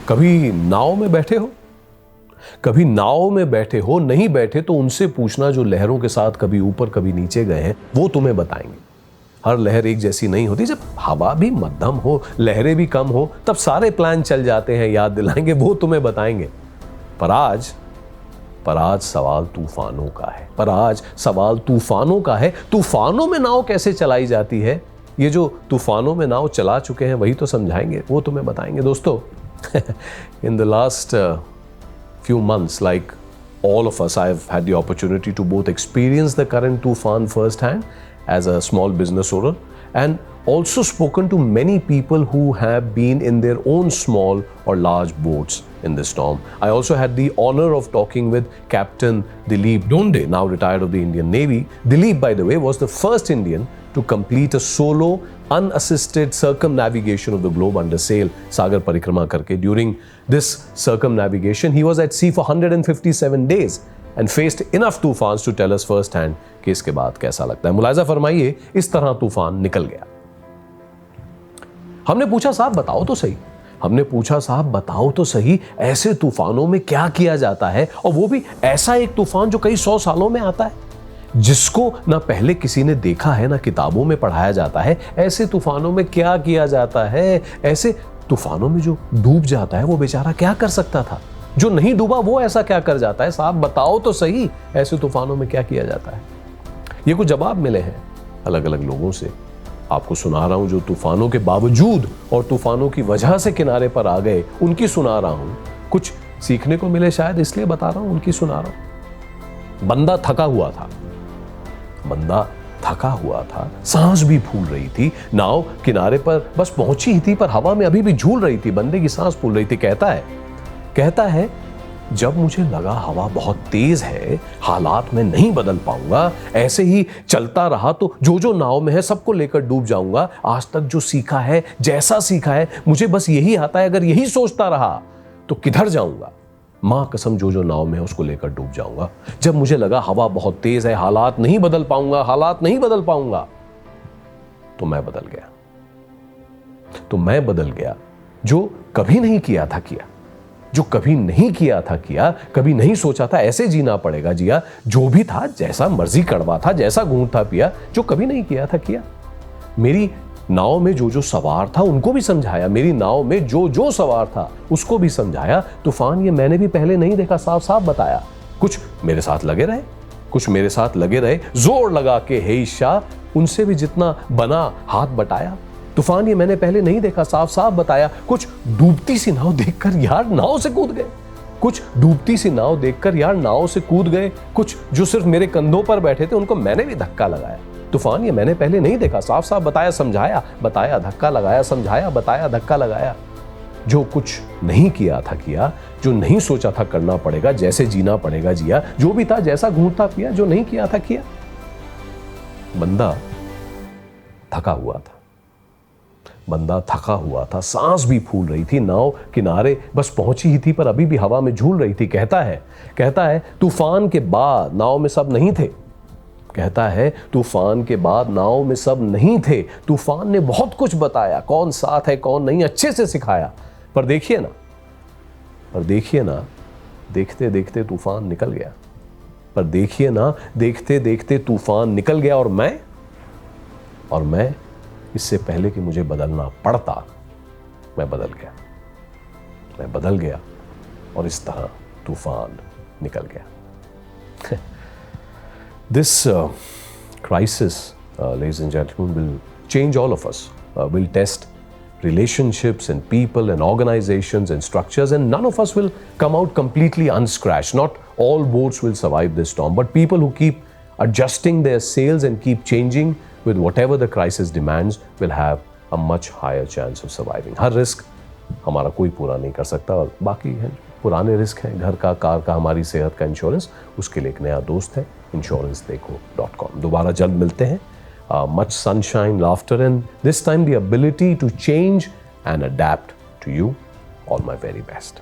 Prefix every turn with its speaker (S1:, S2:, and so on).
S1: कभी नाव में बैठे हो? कभी नाव में बैठे हो? नहीं बैठे तो उनसे पूछना जो लहरों के साथ कभी ऊपर कभी नीचे गए हैं, वो तुम्हें बताएंगे। हर लहर एक जैसी नहीं होती। जब हवा भी मध्यम हो, लहरें भी कम हो, तब सारे प्लान चल जाते हैं, याद दिलाएंगे, वो तुम्हें बताएंगे। पर आज सवाल तूफानों का है। तूफानों में नाव कैसे चलाई जाती है, ये जो तूफानों में नाव चला चुके हैं वही तो समझाएंगे, वो तुम्हें बताएंगे। दोस्तों, in the last few months, like all of us, I've had the opportunity to both experience the current Tufan firsthand as a small business owner, and also spoken to many people who have been in their own small or large boats in this storm. I also had the honor of talking with Captain Dileep Donde, now retired of the Indian Navy. Dileep, by the way, was the first Indian to complete a solo, unassisted circumnavigation of the globe under sail, Sagar Parikrama karke. During this circumnavigation, he was at sea for 157 days and faced enough तूफान to tell us first hand कि इसके बाद कैसा लगता है। मुलाहिजा फरमाइए, इस तरह तूफान निकल गया। हमने पूछा साहब बताओ तो सही, ऐसे तूफानों में क्या किया जाता है, और वो भी ऐसा एक तूफान जो कई 100 सालों में आता है, जिसको ना पहले किसी ने देखा है, ना किताबों में पढ़ाया जाता है। ऐसे तूफानों में क्या किया जाता है? ऐसे तूफानों में जो डूब जाता है वो बेचारा क्या कर सकता था? जो नहीं डूबा वो ऐसा क्या कर जाता है? साहब बताओ तो सही, ऐसे तूफानों में क्या किया जाता है? ये कुछ जवाब मिले हैं अलग अलग लोगों से, आपको सुना रहा हूं। जो तूफानों के बावजूद और तूफानों की वजह से किनारे पर आ गए, उनकी सुना रहा हूं। कुछ सीखने को मिले शायद, इसलिए बता रहा हूं, उनकी सुना रहा हूं। बंदा थका हुआ था, सांस भी फूल रही थी, नाव किनारे पर बस पहुंची ही थी, पर हवा में अभी भी झूल रही थी, बंदे की सांस फूल रही थी। कहता है जब मुझे लगा हवा बहुत तेज है, हालात में नहीं बदल पाऊंगा, ऐसे ही चलता रहा तो जो नाव में है सबको लेकर डूब जाऊंगा। आज तक जो सीखा है, जैसा सीखा है, मुझे बस यही आता है। अगर यही सोचता रहा तो किधर जाऊंगा? मां कसम, जो नाव में है उसको लेकर डूब जाऊंगा। जब मुझे लगा हवा बहुत तेज है, हालात नहीं बदल पाऊंगा, तो मैं बदल गया। जो कभी नहीं किया था किया, कभी नहीं सोचा था ऐसे जीना पड़ेगा, जिया। जो भी था, जैसा मर्जी कड़वा था, जैसा घूंट था पिया, जो कभी नहीं किया था किया। मेरी नाव में जो सवार था उनको भी समझाया, मेरी नाव में जो सवार था उसको भी समझाया। तूफान ये मैंने भी पहले नहीं देखा, साफ बताया। कुछ मेरे साथ लगे रहे, जोर लगा के हे शाह, उनसे भी जितना बना हाथ बटाया। तूफान ये मैंने पहले नहीं देखा, साफ बताया। कुछ डूबती सी नाव देखकर यार नाव से कूद गए। कुछ जो सिर्फ मेरे कंधों पर बैठे थे उनको मैंने भी धक्का लगाया। तूफान ये मैंने पहले नहीं देखा, साफ बताया, समझाया, बताया, धक्का लगाया, समझाया, बताया, धक्का लगाया। जो कुछ नहीं किया था किया, जो नहीं सोचा था करना पड़ेगा, जैसे जीना पड़ेगा जिया। जो भी था, जैसा घूंट था पिया, जो नहीं किया था किया। बंदा थका हुआ था, सांस भी फूल रही थी, नाव किनारे बस पहुंची ही थी, पर अभी भी हवा में झूल रही थी। कहता है तूफान के बाद नाव में सब नहीं थे। तूफान ने बहुत कुछ बताया, कौन साथ है कौन नहीं, अच्छे से सिखाया। पर देखिए ना, देखते देखते तूफान निकल गया। और मैं इससे पहले कि मुझे बदलना पड़ता, मैं बदल गया और इस तरह तूफान निकल गया। This crisis, ladies and gentlemen, will change all of us, will test relationships and people and organizations and structures, and none of us will come out completely unscratched. Not all boats will survive this storm, but people who keep adjusting their sails and keep changing with whatever the crisis demands will have a much higher chance of surviving. Her risk हमारा कोई पूरा नहीं कर सकता, और बाकी है पुराने रिस्क हैं, घर का, कार का, हमारी सेहत का इंश्योरेंस, उसके लिए एक नया दोस्त है insurancedekho.com। दोबारा जल्द मिलते हैं। Much sunshine, laughter, and this time the ability to change and adapt to you. All my very best.